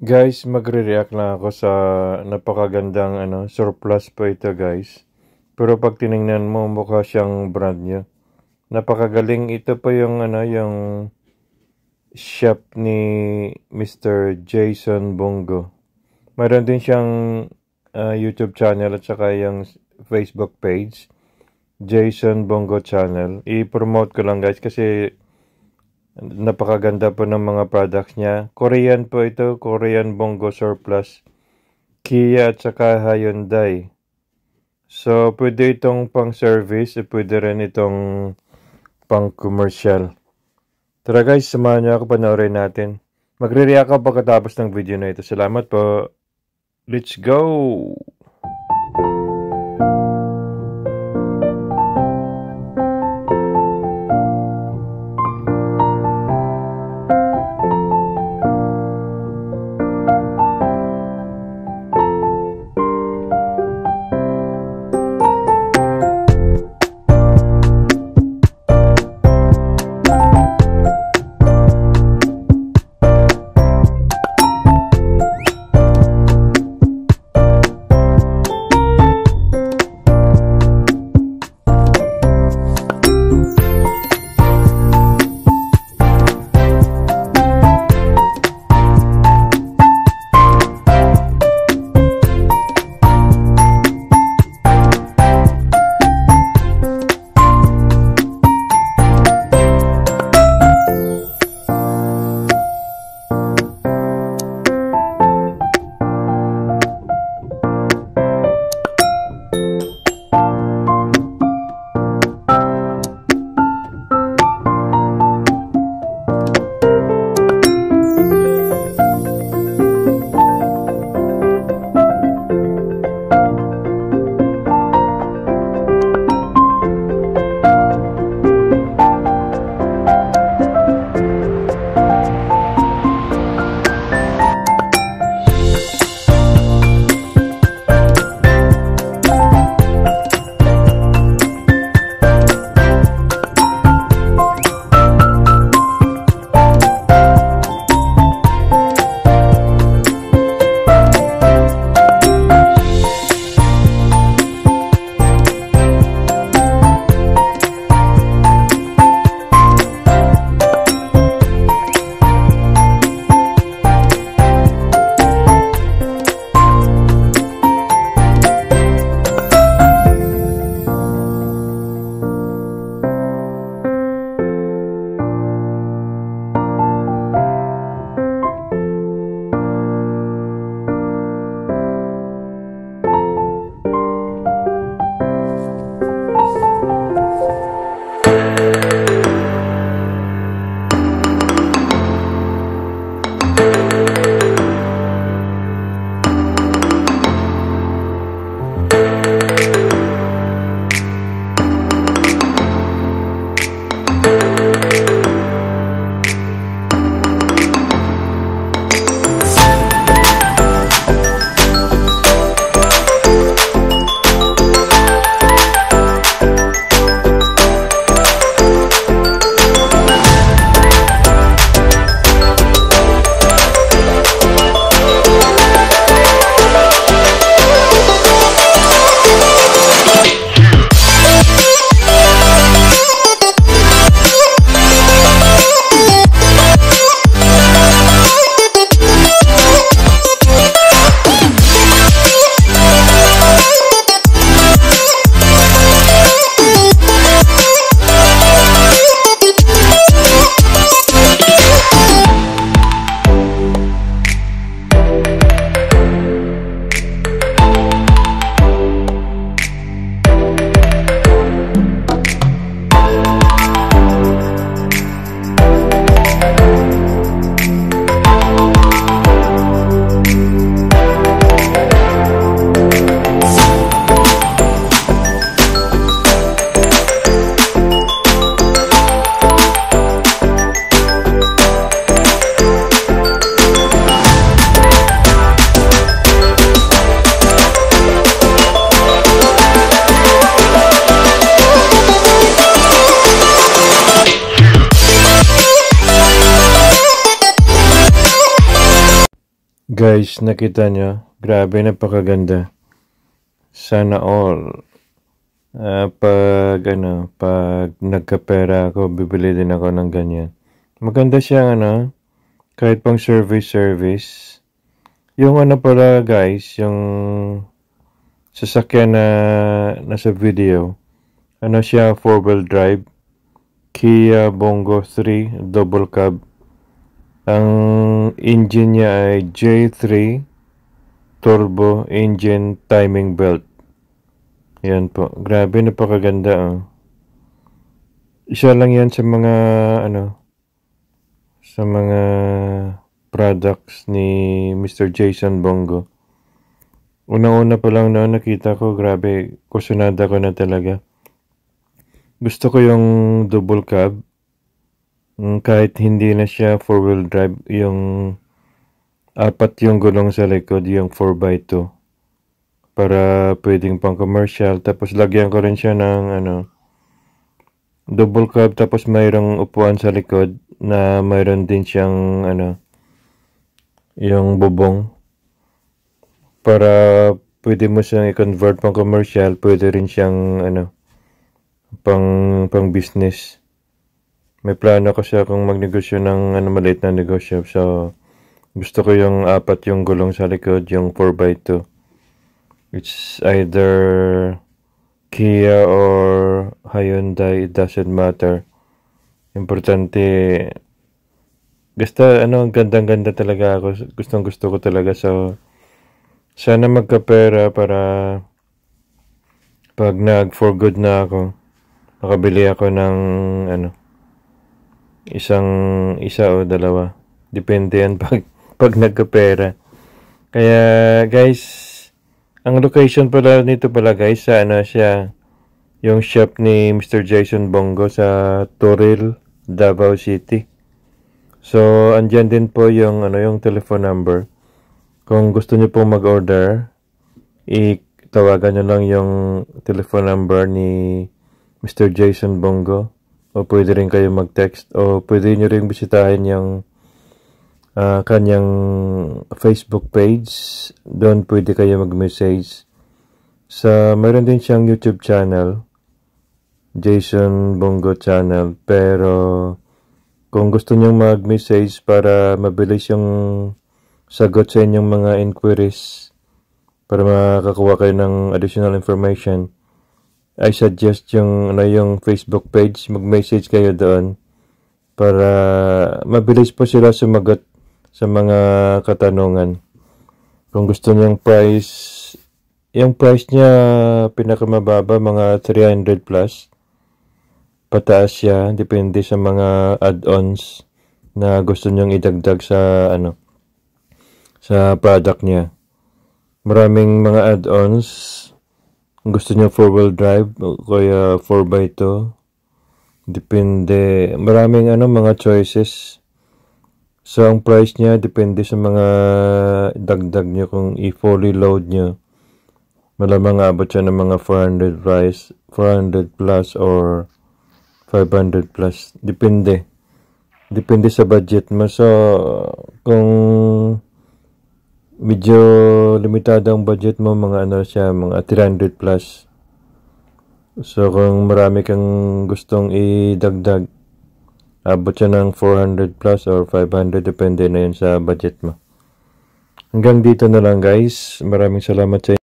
Guys, magre-react lang ako sa napakagandang surplus po ito guys. Pero pag tiningnan mo, mukha siyang brand new. Napakagaling. Ito po yung shop ni Mr. Jason Bongo. Mayroon din siyang YouTube channel at saka yung Facebook page. Jason Bongo channel. I-promote ko lang guys kasi napakaganda po ng mga products niya. Korean po ito, Korean Bongo Surplus. Kia at saka Hyundai. So, pwede itong pang service, pwede rin itong pang commercial. Tara guys, samahan niyo ako, panoorin natin. Magre-react ako pagkatapos ng video na ito. Salamat po. Let's go! Guys, nakita nyo? Grabe, napakaganda. Sana all. Pag nagkapera ako, bibili din ako ng ganyan. Maganda siya, kahit pang service. Yung pala guys, yung sasakyan na nasa video, siya, 4-wheel drive, Kia Bongo 3, double cab. Ang engine niya ay J3 turbo engine timing belt. Yan po. Grabe, napakaganda. Isa lang yan sa mga sa mga products ni Mr. Jason Bongo. Una-una pa lang noon nakita ko, grabe, kusunada ko na talaga. Gusto ko yung double cab. Kahit hindi na siya 4-wheel drive, yung 4 yung gulong sa likod, yung 4x2. Para pwedeng pang commercial. Tapos lagyan ko rin siya ng double cab, tapos mayroong upuan sa likod na mayroon din siyang yung bubong. Para pwede mo siyang i-convert pang commercial, pwede rin siyang pang business. May plano ko siya kung magnegosyo ng maliit na negosyo. So, gusto ko yung 4 yung gulong sa likod, yung 4x2. It's either Kia or Hyundai, it doesn't matter. Importante, basta gandang-ganda talaga ako. Gustong-gusto ko talaga. So, sana magkapera para pag nag-for good na ako, makabili ako ng isa o dalawa. Depende yan pag nagkapera. Kaya guys, ang location pala nito guys, sa siya, yung shop ni Mr. Jason Bongo sa Toril, Davao City. So, andyan din po yung yung telephone number. Kung gusto niyo pong mag-order, tawagan nyo lang yung telephone number ni Mr. Jason Bongo. O pwede rin kayo mag-text. O pwede nyo rin bisitahin yung kanyang Facebook page. Doon pwede kayo mag-message. Mayroon din siyang YouTube channel, Jason Bongo channel. Pero kung gusto nyo mag-message para mabilis yung sagot sa inyong mga inquiries, para makakuha kayo ng additional information, I suggest yung Facebook page, mag-message kayo doon para mabilis po sila sumagot sa mga katanungan. Kung gusto niyang price, yung price niya pinakamababa, mga 300 plus. Pataas siya, depende sa mga add-ons na gusto niyang idagdag sa sa product niya. Maraming mga add-ons. Gusto niyo 4-wheel drive o kaya 4x2. Depende. Maraming mga choices. So, ang price niya depende sa mga dagdag niyo. Kung i-fully load niyo, malamang abot siya ng mga 400 plus or 500 plus. Depende. Depende sa budget mo. So, kung medyo limitado ang budget mo, mga mga 300 plus. So, kung marami kang gustong idagdag, abot siya ng 400 plus or 500, depende na yun sa budget mo. Hanggang dito na lang guys. Maraming salamat sa